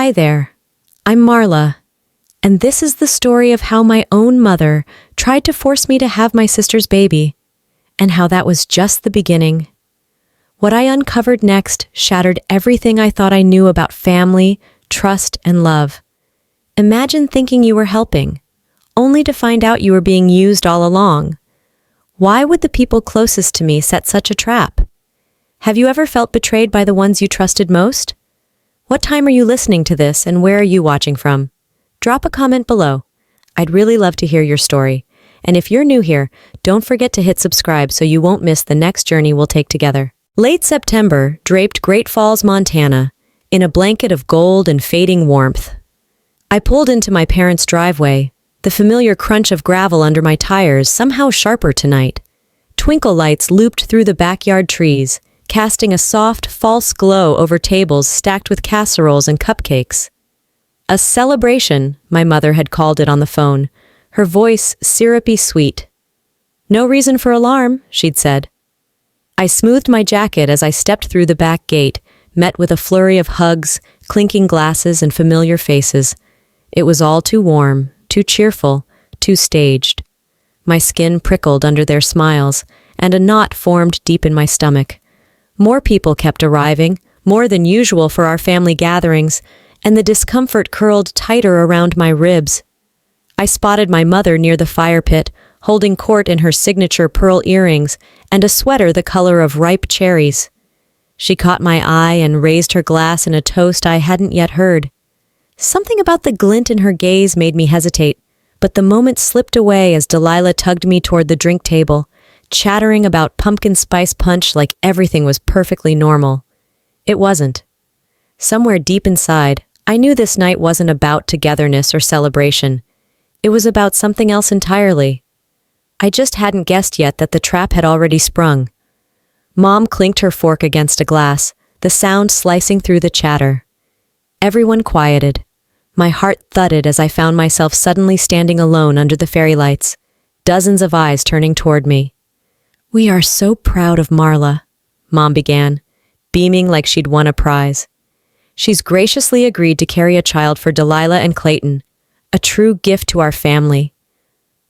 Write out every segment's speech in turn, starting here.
Hi there, I'm Marla, and this is the story of how my own mother tried to force me to have my sister's baby, and how that was just the beginning. What I uncovered next shattered everything I thought I knew about family, trust, and love. Imagine thinking you were helping, only to find out you were being used all along. Why would the people closest to me set such a trap? Have you ever felt betrayed by the ones you trusted most? What time are you listening to this, and where are you watching from? Drop a comment below. I'd really love to hear your story. And if you're new here, don't forget to hit subscribe so you won't miss the next journey we'll take together. Late September draped Great Falls, Montana, in a blanket of gold and fading warmth. I pulled into my parents' driveway, the familiar crunch of gravel under my tires somehow sharper tonight. Twinkle lights looped through the backyard trees, casting a soft, false glow over tables stacked with casseroles and cupcakes. A celebration, my mother had called it on the phone, her voice syrupy sweet. No reason for alarm, she'd said. I smoothed my jacket as I stepped through the back gate, met with a flurry of hugs, clinking glasses, and familiar faces. It was all too warm, too cheerful, too staged. My skin prickled under their smiles, and a knot formed deep in my stomach. More people kept arriving, more than usual for our family gatherings, and the discomfort curled tighter around my ribs. I spotted my mother near the fire pit, holding court in her signature pearl earrings and a sweater the color of ripe cherries. She caught my eye and raised her glass in a toast I hadn't yet heard. Something about the glint in her gaze made me hesitate, but the moment slipped away as Delilah tugged me toward the drink table, chattering about pumpkin spice punch like everything was perfectly normal. It wasn't. Somewhere deep inside, I knew this night wasn't about togetherness or celebration. It was about something else entirely. I just hadn't guessed yet that the trap had already sprung. Mom clinked her fork against a glass, the sound slicing through the chatter. Everyone quieted. My heart thudded as I found myself suddenly standing alone under the fairy lights, dozens of eyes turning toward me. "We are so proud of Marla," Mom began, beaming like she'd won a prize. "She's graciously agreed to carry a child for Delilah and Clayton, a true gift to our family."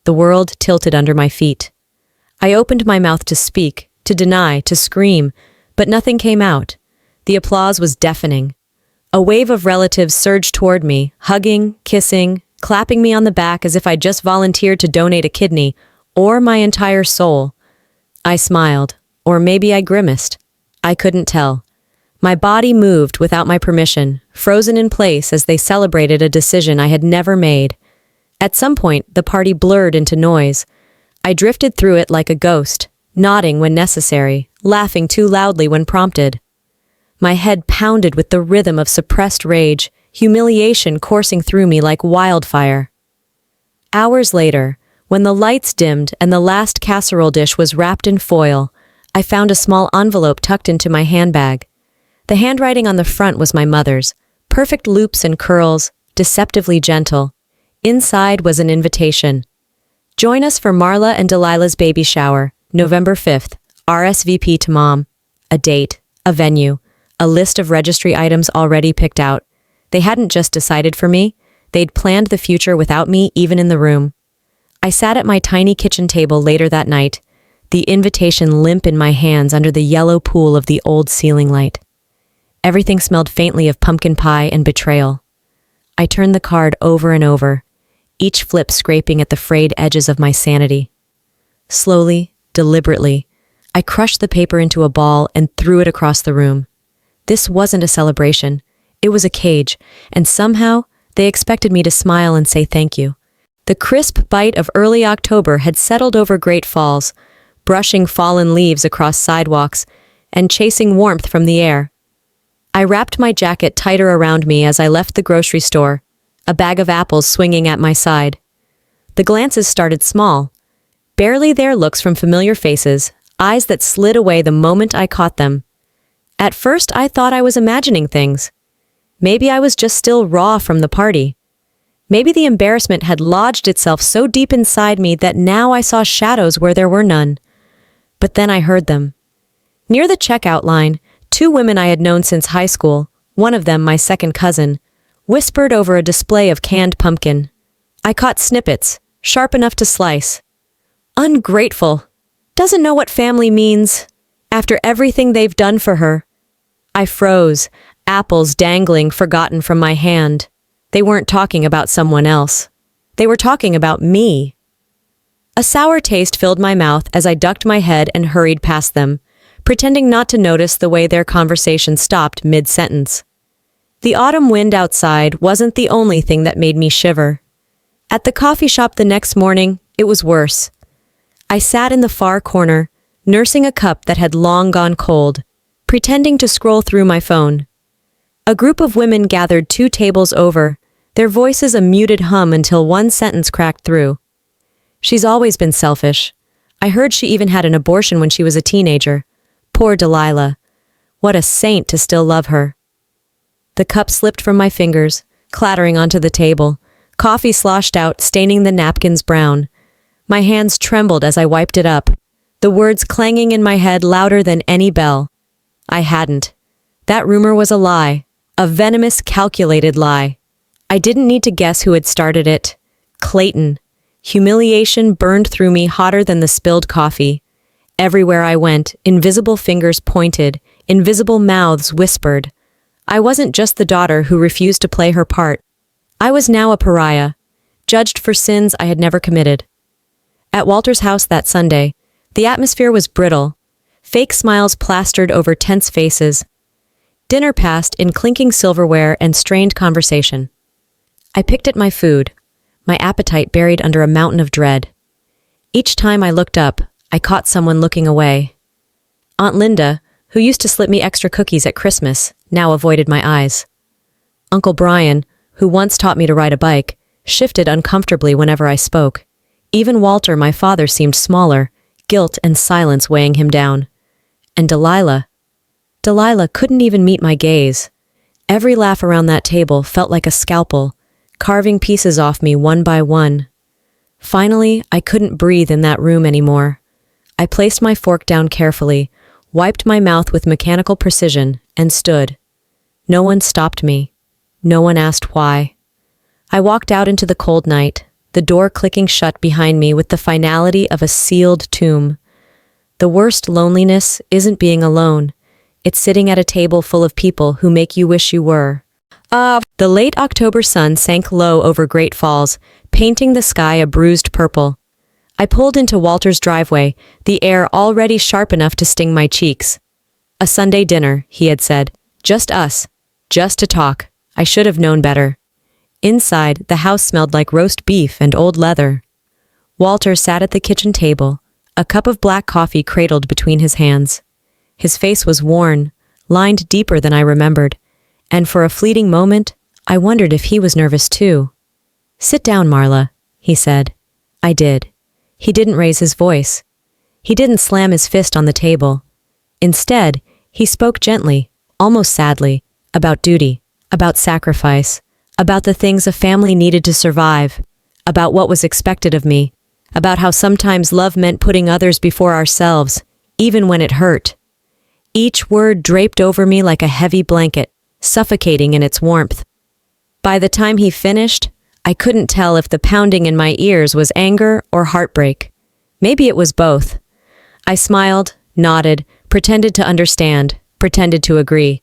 The world tilted under my feet. I opened my mouth to speak, to deny, to scream, but nothing came out. The applause was deafening. A wave of relatives surged toward me, hugging, kissing, clapping me on the back as if I'd just volunteered to donate a kidney, or my entire soul. I smiled, or maybe I grimaced. I couldn't tell. My body moved without my permission, frozen in place as they celebrated a decision I had never made. At some point, the party blurred into noise. I drifted through it like a ghost, nodding when necessary, laughing too loudly when prompted. My head pounded with the rhythm of suppressed rage, humiliation coursing through me like wildfire. Hours later, when the lights dimmed and the last casserole dish was wrapped in foil, I found a small envelope tucked into my handbag. The handwriting on the front was my mother's, perfect loops and curls, deceptively gentle. Inside was an invitation. "Join us for Marla and Delilah's baby shower, November 5th, RSVP to Mom." A date, a venue, a list of registry items already picked out. They hadn't just decided for me, they'd planned the future without me even in the room. I sat at my tiny kitchen table later that night, the invitation limp in my hands under the yellow pool of the old ceiling light. Everything smelled faintly of pumpkin pie and betrayal. I turned the card over and over, each flip scraping at the frayed edges of my sanity. Slowly, deliberately, I crushed the paper into a ball and threw it across the room. This wasn't a celebration. It was a cage, and somehow they expected me to smile and say thank you. The crisp bite of early October had settled over Great Falls, brushing fallen leaves across sidewalks and chasing warmth from the air. I wrapped my jacket tighter around me as I left the grocery store, a bag of apples swinging at my side. The glances started small, barely there looks from familiar faces, eyes that slid away the moment I caught them. At first, I thought I was imagining things. Maybe I was just still raw from the party. Maybe the embarrassment had lodged itself so deep inside me that now I saw shadows where there were none. But then I heard them. Near the checkout line, two women I had known since high school, one of them my second cousin, whispered over a display of canned pumpkin. I caught snippets, sharp enough to slice. Ungrateful. Doesn't know what family means. After everything they've done for her. I froze, apples dangling forgotten from my hand. They weren't talking about someone else. They were talking about me. A sour taste filled my mouth as I ducked my head and hurried past them, pretending not to notice the way their conversation stopped mid-sentence. The autumn wind outside wasn't the only thing that made me shiver. At the coffee shop the next morning, it was worse. I sat in the far corner, nursing a cup that had long gone cold, pretending to scroll through my phone. A group of women gathered 2 tables over, their voices a muted hum until one sentence cracked through. She's always been selfish. I heard she even had an abortion when she was a teenager. Poor Delilah. What a saint to still love her. The cup slipped from my fingers, clattering onto the table. Coffee sloshed out, staining the napkins brown. My hands trembled as I wiped it up, the words clanging in my head louder than any bell. I hadn't. That rumor was a lie, a venomous, calculated lie. I didn't need to guess who had started it. Clayton. Humiliation burned through me hotter than the spilled coffee. Everywhere I went, invisible fingers pointed, invisible mouths whispered. I wasn't just the daughter who refused to play her part. I was now a pariah, judged for sins I had never committed. At Walter's house that Sunday, the atmosphere was brittle, fake smiles plastered over tense faces. Dinner passed in clinking silverware and strained conversation. I picked at my food, my appetite buried under a mountain of dread. Each time I looked up, I caught someone looking away. Aunt Linda, who used to slip me extra cookies at Christmas, now avoided my eyes. Uncle Brian, who once taught me to ride a bike, shifted uncomfortably whenever I spoke. Even Walter, my father, seemed smaller, guilt and silence weighing him down. And Delilah couldn't even meet my gaze. Every laugh around that table felt like a scalpel, carving pieces off me one by one. Finally, I couldn't breathe in that room anymore. I placed my fork down carefully, wiped my mouth with mechanical precision, and stood. No one stopped me. No one asked why. I walked out into the cold night, the door clicking shut behind me with the finality of a sealed tomb. The worst loneliness isn't being alone. It's sitting at a table full of people who make you wish you were. The late October sun sank low over Great Falls, painting the sky a bruised purple. I pulled into Walter's driveway, the air already sharp enough to sting my cheeks. A Sunday dinner, he had said. Just us. Just to talk. I should have known better. Inside, the house smelled like roast beef and old leather. Walter sat at the kitchen table, a cup of black coffee cradled between his hands. His face was worn, lined deeper than I remembered, and for a fleeting moment, I wondered if he was nervous too. "Sit down, Marla," he said. I did. He didn't raise his voice. He didn't slam his fist on the table. Instead, he spoke gently, almost sadly, about duty, about sacrifice, about the things a family needed to survive, about what was expected of me, about how sometimes love meant putting others before ourselves, even when it hurt. Each word draped over me like a heavy blanket, suffocating in its warmth. By the time he finished, I couldn't tell if the pounding in my ears was anger or heartbreak. Maybe it was both. I smiled, nodded, pretended to understand, pretended to agree.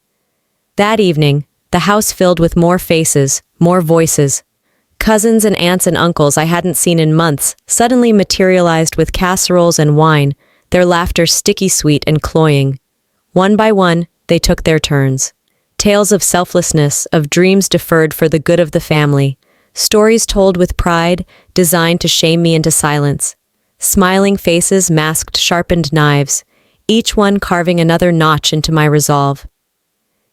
That evening, the house filled with more faces, more voices. Cousins and aunts and uncles I hadn't seen in months suddenly materialized with casseroles and wine, their laughter sticky sweet and cloying. One by one, they took their turns. Tales of selflessness, of dreams deferred for the good of the family. Stories told with pride, designed to shame me into silence. Smiling faces masked sharpened knives, each one carving another notch into my resolve.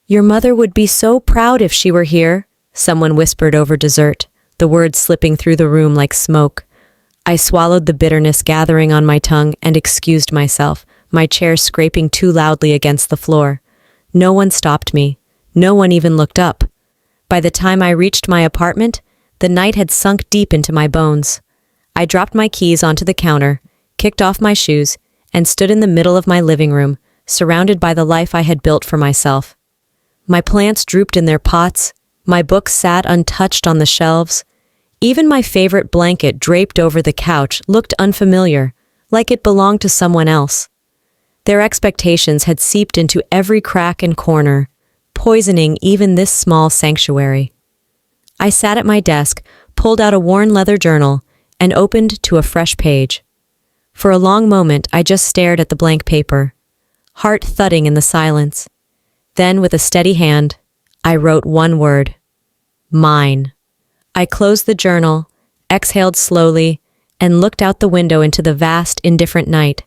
"Your mother would be so proud if she were here," someone whispered over dessert, the words slipping through the room like smoke. I swallowed the bitterness gathering on my tongue and excused myself, my chair scraping too loudly against the floor. No one stopped me. No one even looked up. By the time I reached my apartment, the night had sunk deep into my bones. I dropped my keys onto the counter, kicked off my shoes, and stood in the middle of my living room, surrounded by the life I had built for myself. My plants drooped in their pots, My books sat untouched on the shelves. Even my favorite blanket draped over the couch looked unfamiliar, like it belonged to someone else. Their expectations had seeped into every crack and corner, poisoning even this small sanctuary. I sat at my desk, pulled out a worn leather journal, and opened to a fresh page. For a long moment, I just stared at the blank paper, heart thudding in the silence. Then, with a steady hand, I wrote one word: mine. I closed the journal, exhaled slowly, and looked out the window into the vast, indifferent night.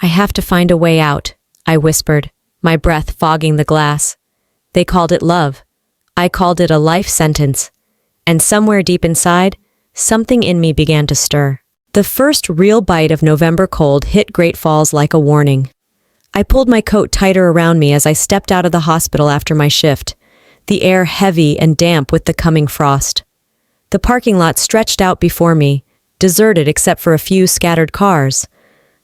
I have to find a way out, I whispered, my breath fogging the glass. They called it love. I called it a life sentence. And somewhere deep inside, something in me began to stir. The first real bite of November cold hit Great Falls like a warning. I pulled my coat tighter around me as I stepped out of the hospital after my shift, the air heavy and damp with the coming frost. The parking lot stretched out before me, deserted except for a few scattered cars.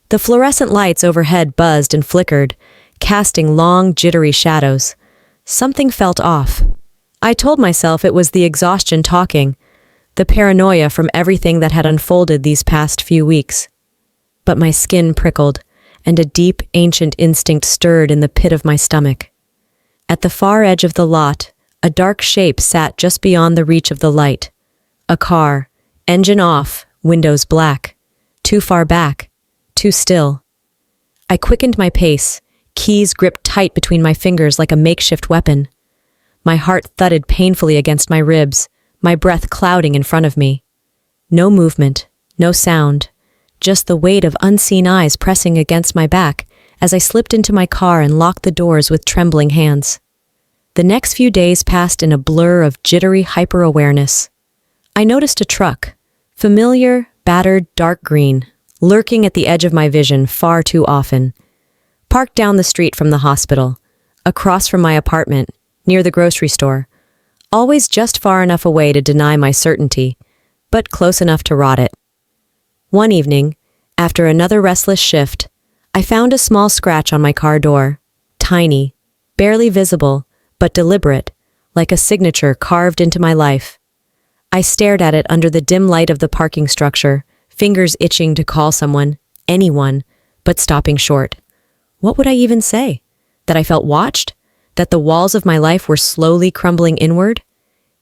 The fluorescent lights overhead buzzed and flickered, casting long, jittery shadows. Something felt off. I told myself it was the exhaustion talking, the paranoia from everything that had unfolded these past few weeks. But my skin prickled, and a deep, ancient instinct stirred in the pit of my stomach. At the far edge of the lot, a dark shape sat just beyond the reach of the light. A car, engine off, windows black. Too far back, too still. I quickened my pace, keys gripped tight between my fingers like a makeshift weapon. My heart thudded painfully against my ribs, my breath clouding in front of me. No movement, no sound, just the weight of unseen eyes pressing against my back as I slipped into my car and locked the doors with trembling hands. The next few days passed in a blur of jittery hyper-awareness. I noticed a truck, familiar, battered, dark green, lurking at the edge of my vision far too often. Parked down the street from the hospital, across from my apartment, near the grocery store, always just far enough away to deny my certainty, but close enough to rot it. One evening, after another restless shift, I found a small scratch on my car door, tiny, barely visible, but deliberate, like a signature carved into my life. I stared at it under the dim light of the parking structure, fingers itching to call someone, anyone, but stopping short. What would I even say? That I felt watched? That the walls of my life were slowly crumbling inward?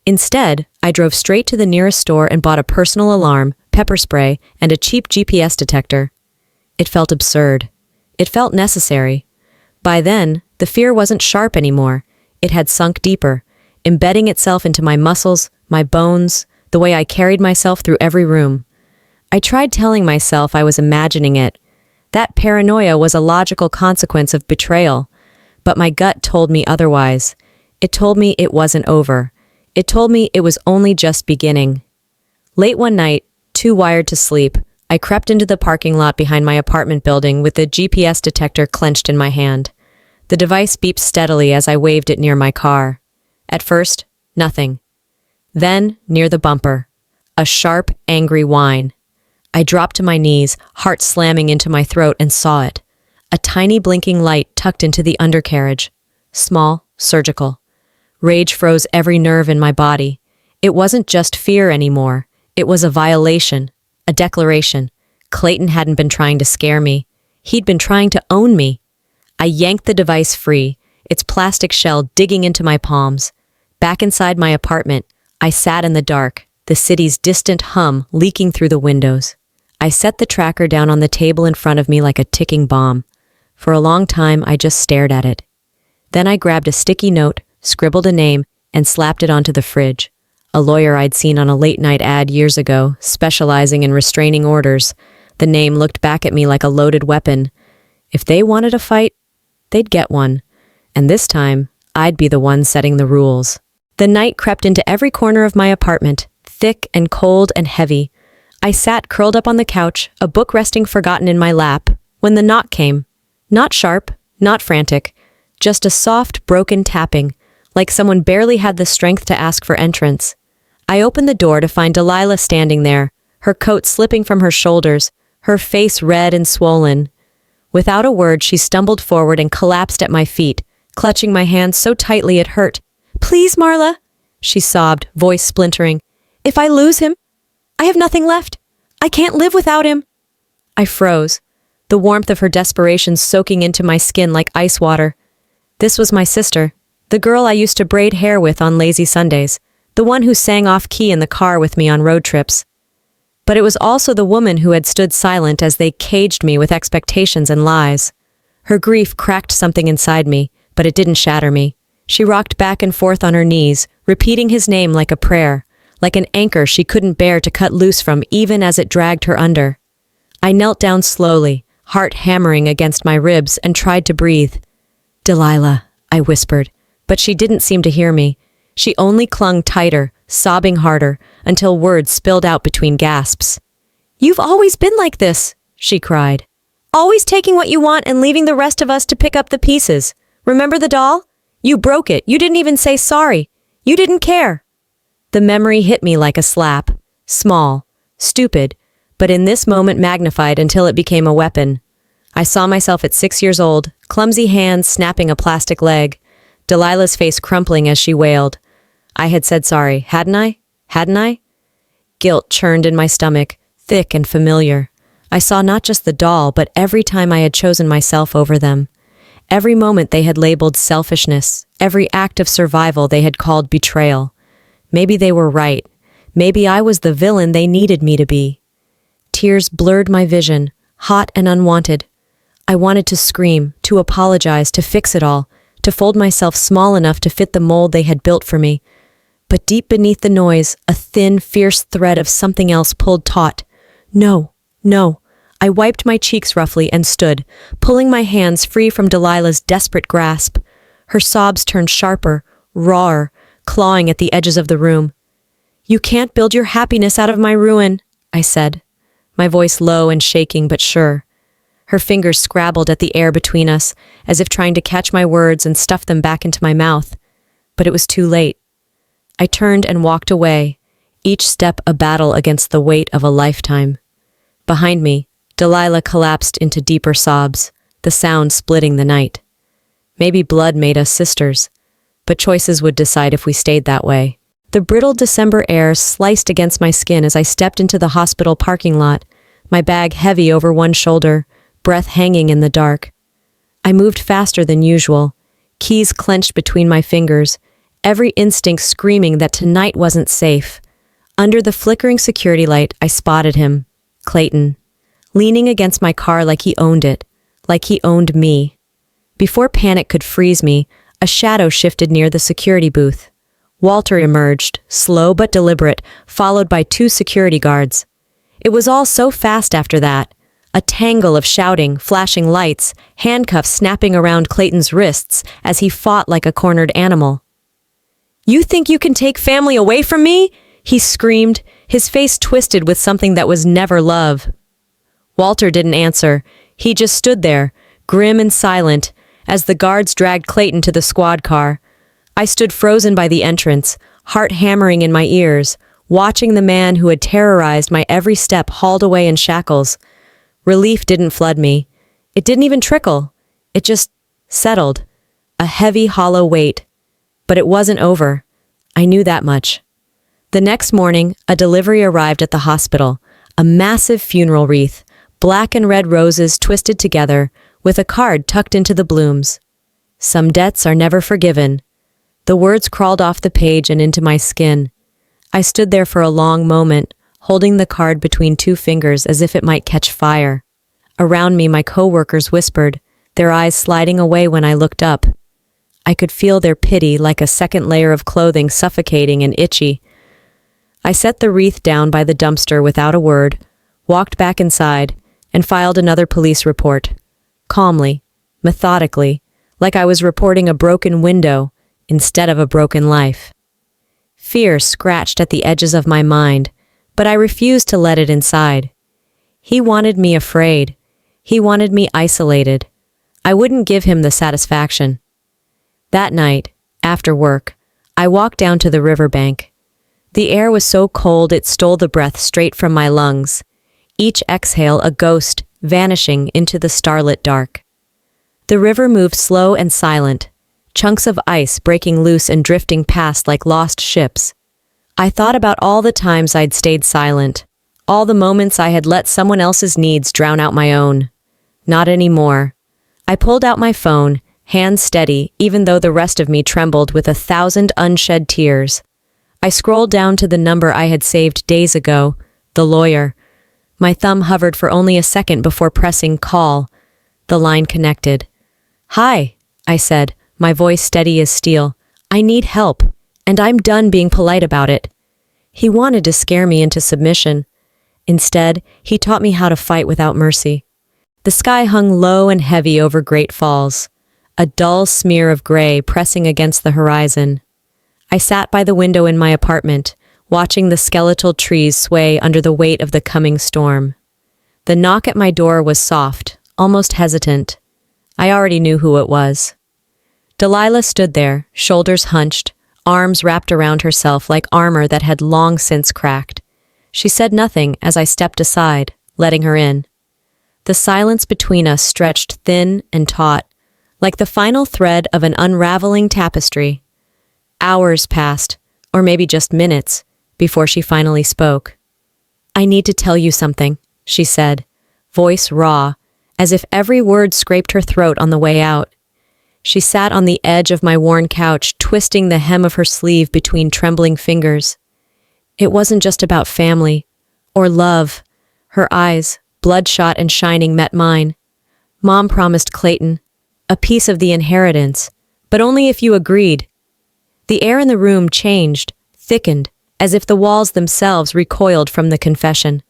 Instead, I drove straight to the nearest store and bought a personal alarm, pepper spray, and a cheap GPS detector. It felt absurd. It felt necessary. By then, the fear wasn't sharp anymore. It had sunk deeper, embedding itself into my muscles, my bones, the way I carried myself through every room. I tried telling myself I was imagining it. That paranoia was a logical consequence of betrayal. But my gut told me otherwise. It told me it wasn't over. It told me it was only just beginning. Late one night, too wired to sleep, I crept into the parking lot behind my apartment building with the GPS detector clenched in my hand. The device beeped steadily as I waved it near my car. At first, nothing. Then, near the bumper, a sharp, angry whine. I dropped to my knees, heart slamming into my throat, and saw it. A tiny blinking light tucked into the undercarriage. Small, surgical. Rage froze every nerve in my body. It wasn't just fear anymore. It was a violation, a declaration. Clayton hadn't been trying to scare me. He'd been trying to own me. I yanked the device free, its plastic shell digging into my palms. Back inside my apartment, I sat in the dark, the city's distant hum leaking through the windows. I set the tracker down on the table in front of me like a ticking bomb. For a long time, I just stared at it. Then I grabbed a sticky note, scribbled a name, and slapped it onto the fridge. A lawyer I'd seen on a late-night ad years ago, specializing in restraining orders. The name looked back at me like a loaded weapon. If they wanted a fight, they'd get one. And this time, I'd be the one setting the rules. The night crept into every corner of my apartment, thick and cold and heavy. I sat curled up on the couch, a book resting forgotten in my lap, when the knock came. Not sharp, not frantic, just a soft, broken tapping, like someone barely had the strength to ask for entrance. I opened the door to find Delilah standing there, her coat slipping from her shoulders, her face red and swollen. Without a word, she stumbled forward and collapsed at my feet, clutching my hand so tightly it hurt. "Please, Marla! she sobbed, voice splintering. "If I lose him, I have nothing left. I can't live without him." I froze, the warmth of her desperation soaking into my skin like ice water. This was my sister, the girl I used to braid hair with on lazy Sundays, the one who sang off-key in the car with me on road trips. But it was also the woman who had stood silent as they caged me with expectations and lies. Her grief cracked something inside me, but it didn't shatter me. She rocked back and forth on her knees, repeating his name like a prayer, like an anchor she couldn't bear to cut loose from even as it dragged her under. I knelt down slowly, heart hammering against my ribs, and tried to breathe. "Delilah," I whispered, but she didn't seem to hear me. She only clung tighter, sobbing harder, until words spilled out between gasps. "You've always been like this," she cried. "Always taking what you want and leaving the rest of us to pick up the pieces. Remember the doll? You broke it. You didn't even say sorry. You didn't care." The memory hit me like a slap. Small, stupid, but in this moment magnified until it became a weapon. I saw myself at 6 years old, clumsy hands snapping a plastic leg, Delilah's face crumpling as she wailed. I had said sorry, hadn't I? Hadn't I? Guilt churned in my stomach, thick and familiar. I saw not just the doll, but every time I had chosen myself over them. Every moment they had labeled selfishness, every act of survival they had called betrayal. Maybe they were right. Maybe I was the villain they needed me to be. Tears blurred my vision, hot and unwanted. I wanted to scream, to apologize, to fix it all, to fold myself small enough to fit the mold they had built for me. But deep beneath the noise, a thin, fierce thread of something else pulled taut. No, no. I wiped my cheeks roughly and stood, pulling my hands free from Delilah's desperate grasp. Her sobs turned sharper, rawer, clawing at the edges of the room. "You can't build your happiness out of my ruin," I said, my voice low and shaking but sure. Her fingers scrabbled at the air between us, as if trying to catch my words and stuff them back into my mouth. But it was too late. I turned and walked away, each step a battle against the weight of a lifetime. Behind me, Delilah collapsed into deeper sobs, the sound splitting the night. Maybe blood made us sisters, but choices would decide if we stayed that way. The brittle December air sliced against my skin as I stepped into the hospital parking lot, my bag heavy over one shoulder, breath hanging in the dark. I moved faster than usual, keys clenched between my fingers, every instinct screaming that tonight wasn't safe. Under the flickering security light, I spotted him, Clayton, leaning against my car like he owned it, like he owned me. Before panic could freeze me, a shadow shifted near the security booth. Walter emerged, slow but deliberate, followed by 2 security guards. It was all so fast after that. A tangle of shouting, flashing lights, handcuffs snapping around Clayton's wrists as he fought like a cornered animal. "You think you can take family away from me?" he screamed, his face twisted with something that was never love. Walter didn't answer. He just stood there, grim and silent, as the guards dragged Clayton to the squad car. I stood frozen by the entrance, heart hammering in my ears, watching the man who had terrorized my every step hauled away in shackles. Relief didn't flood me. It didn't even trickle. It just settled. A heavy, hollow weight. But it wasn't over. I knew that much. The next morning, a delivery arrived at the hospital. A massive funeral wreath, black and red roses twisted together, with a card tucked into the blooms. "Some debts are never forgiven." The words crawled off the page and into my skin. I stood there for a long moment, holding the card between 2 fingers as if it might catch fire. Around me, my co-workers whispered, their eyes sliding away when I looked up. I could feel their pity like a second layer of clothing suffocating and itchy. I set the wreath down by the dumpster without a word, walked back inside, and filed another police report. Calmly, methodically, like I was reporting a broken window instead of a broken life. Fear scratched at the edges of my mind, but I refused to let it inside. He wanted me afraid. He wanted me isolated. I wouldn't give him the satisfaction. That night, after work, I walked down to the riverbank. The air was so cold it stole the breath straight from my lungs, each exhale a ghost vanishing into the starlit dark. The river moved slow and silent, chunks of ice breaking loose and drifting past like lost ships. I thought about all the times I'd stayed silent, all the moments I had let someone else's needs drown out my own. Not anymore. I pulled out my phone, hands steady, even though the rest of me trembled with 1,000 unshed tears. I scrolled down to the number I had saved days ago, the lawyer. My thumb hovered for only a second before pressing call. The line connected. "Hi," I said, my voice steady as steel. "I need help, and I'm done being polite about it." He wanted to scare me into submission. Instead, he taught me how to fight without mercy. The sky hung low and heavy over Great Falls, a dull smear of gray pressing against the horizon. I sat by the window in my apartment, watching the skeletal trees sway under the weight of the coming storm. The knock at my door was soft, almost hesitant. I already knew who it was. Delilah stood there, shoulders hunched, arms wrapped around herself like armor that had long since cracked. She said nothing as I stepped aside, letting her in. The silence between us stretched thin and taut, like the final thread of an unraveling tapestry. Hours passed, or maybe just minutes, before she finally spoke. "I need to tell you something," she said, voice raw, as if every word scraped her throat on the way out. She sat on the edge of my worn couch, twisting the hem of her sleeve between trembling fingers. It wasn't just about family, or love. Her eyes, bloodshot and shining, met mine. "Mom promised Clayton a piece of the inheritance, but only if you agreed." The air in the room changed, thickened, as if the walls themselves recoiled from the confession.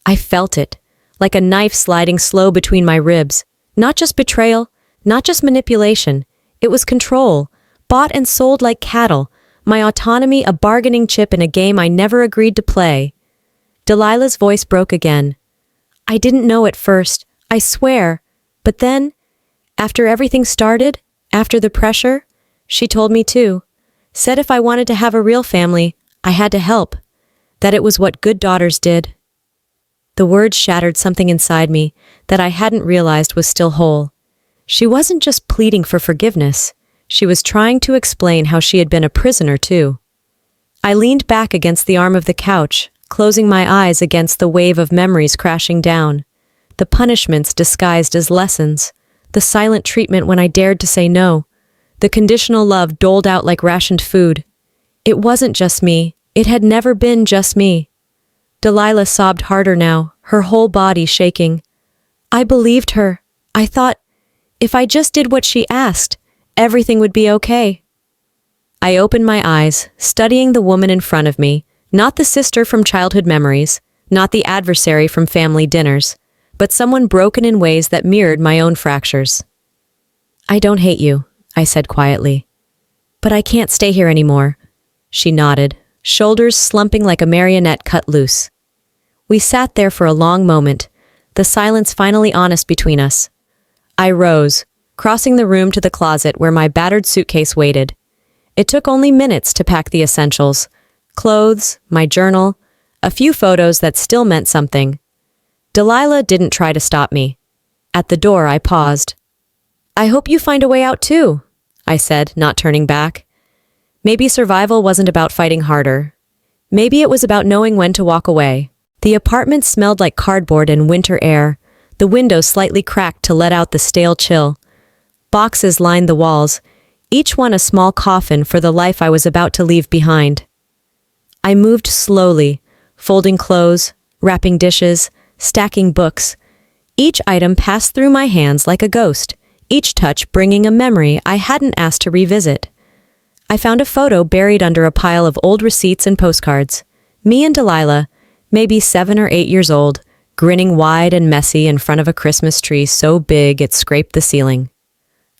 I felt it, like a knife sliding slow between my ribs. Not just betrayal, not just manipulation. It was control, bought and sold like cattle, my autonomy a bargaining chip in a game I never agreed to play. Delilah's voice broke again. "I didn't know at first, I swear. But then, after everything started, after the pressure, she told me too. Said if I wanted to have a real family, I had to help. That it was what good daughters did." The words shattered something inside me that I hadn't realized was still whole. She wasn't just pleading for forgiveness. She was trying to explain how she had been a prisoner too. I leaned back against the arm of the couch, closing my eyes against the wave of memories crashing down. The punishments disguised as lessons. The silent treatment when I dared to say no. The conditional love doled out like rationed food. It wasn't just me. It had never been just me. Delilah sobbed harder now, her whole body shaking. I believed her. I thought, if I just did what she asked, everything would be okay. I opened my eyes, studying the woman in front of me, not the sister from childhood memories, not the adversary from family dinners, but someone broken in ways that mirrored my own fractures. "I don't hate you," I said quietly. "But I can't stay here anymore." She nodded, shoulders slumping like a marionette cut loose. We sat there for a long moment, the silence finally honest between us. I rose, crossing the room to the closet where my battered suitcase waited. It took only minutes to pack the essentials: clothes, my journal, a few photos that still meant something. Delilah didn't try to stop me. At the door, I paused. "I hope you find a way out too," I said, not turning back. Maybe survival wasn't about fighting harder. Maybe it was about knowing when to walk away. The apartment smelled like cardboard and winter air, the windows slightly cracked to let out the stale chill. Boxes lined the walls, each one a small coffin for the life I was about to leave behind. I moved slowly, folding clothes, wrapping dishes, stacking books. Each item passed through my hands like a ghost, each touch bringing a memory I hadn't asked to revisit. I found a photo buried under a pile of old receipts and postcards. Me and Delilah, maybe 7 or 8 years old, grinning wide and messy in front of a Christmas tree so big it scraped the ceiling.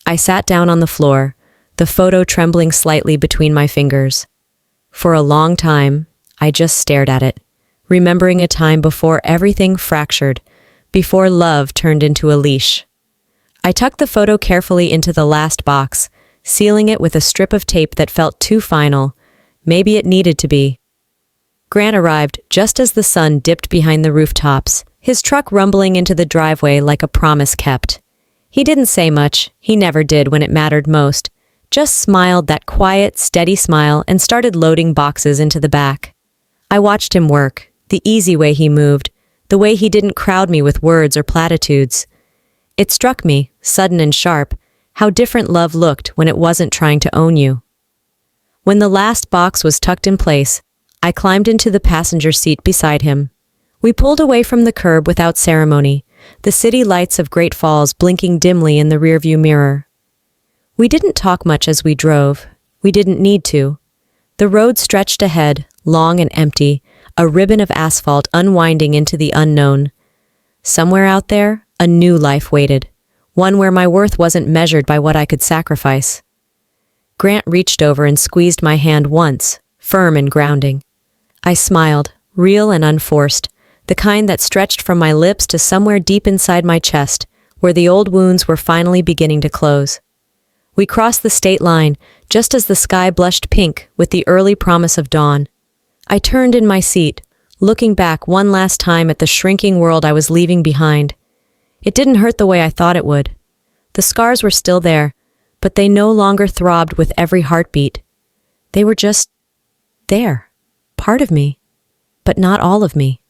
I sat down on the floor, the photo trembling slightly between my fingers. For a long time, I just stared at it, remembering a time before everything fractured, before love turned into a leash. I tucked the photo carefully into the last box, sealing it with a strip of tape that felt too final. Maybe it needed to be. Grant arrived just as the sun dipped behind the rooftops, his truck rumbling into the driveway like a promise kept. He didn't say much, he never did when it mattered most, just smiled that quiet, steady smile and started loading boxes into the back. I watched him work, the easy way he moved, the way he didn't crowd me with words or platitudes. It struck me, sudden and sharp, how different love looked when it wasn't trying to own you. When the last box was tucked in place, I climbed into the passenger seat beside him. We pulled away from the curb without ceremony, the city lights of Great Falls blinking dimly in the rearview mirror. We didn't talk much as we drove. We didn't need to. The road stretched ahead, long and empty, a ribbon of asphalt unwinding into the unknown. Somewhere out there, a new life waited, one where my worth wasn't measured by what I could sacrifice. Grant reached over and squeezed my hand once, firm and grounding. I smiled, real and unforced, the kind that stretched from my lips to somewhere deep inside my chest, where the old wounds were finally beginning to close. We crossed the state line, just as the sky blushed pink with the early promise of dawn. I turned in my seat, looking back one last time at the shrinking world I was leaving behind. It didn't hurt the way I thought it would. The scars were still there, but they no longer throbbed with every heartbeat. They were just there, part of me, but not all of me.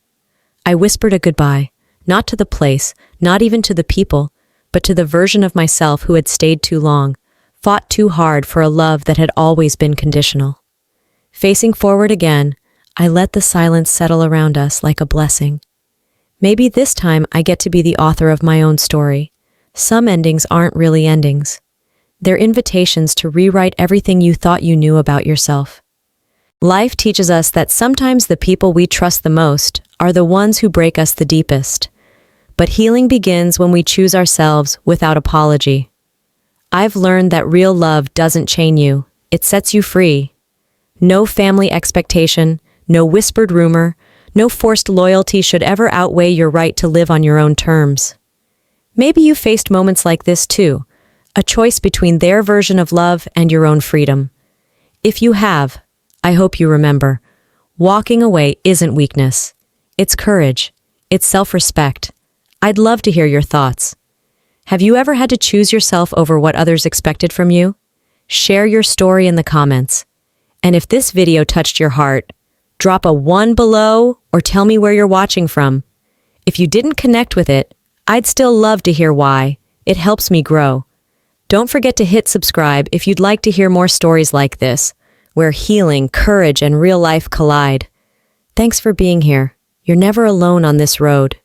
I whispered a goodbye, not to the place, not even to the people, but to the version of myself who had stayed too long, fought too hard for a love that had always been conditional. Facing forward again, I let the silence settle around us like a blessing. Maybe this time I get to be the author of my own story. Some endings aren't really endings. They're invitations to rewrite everything you thought you knew about yourself. Life teaches us that sometimes the people we trust the most are the ones who break us the deepest. But healing begins when we choose ourselves without apology. I've learned that real love doesn't chain you, it sets you free. No family expectation, no whispered rumor, no forced loyalty should ever outweigh your right to live on your own terms. Maybe you faced moments like this too, a choice between their version of love and your own freedom. If you have, I hope you remember, walking away isn't weakness. It's courage. It's self-respect. I'd love to hear your thoughts. Have you ever had to choose yourself over what others expected from you? Share your story in the comments. And if this video touched your heart, drop a 1 below or tell me where you're watching from. If you didn't connect with it, I'd still love to hear why. It helps me grow. Don't forget to hit subscribe if you'd like to hear more stories like this, where healing, courage, and real life collide. Thanks for being here. You're never alone on this road.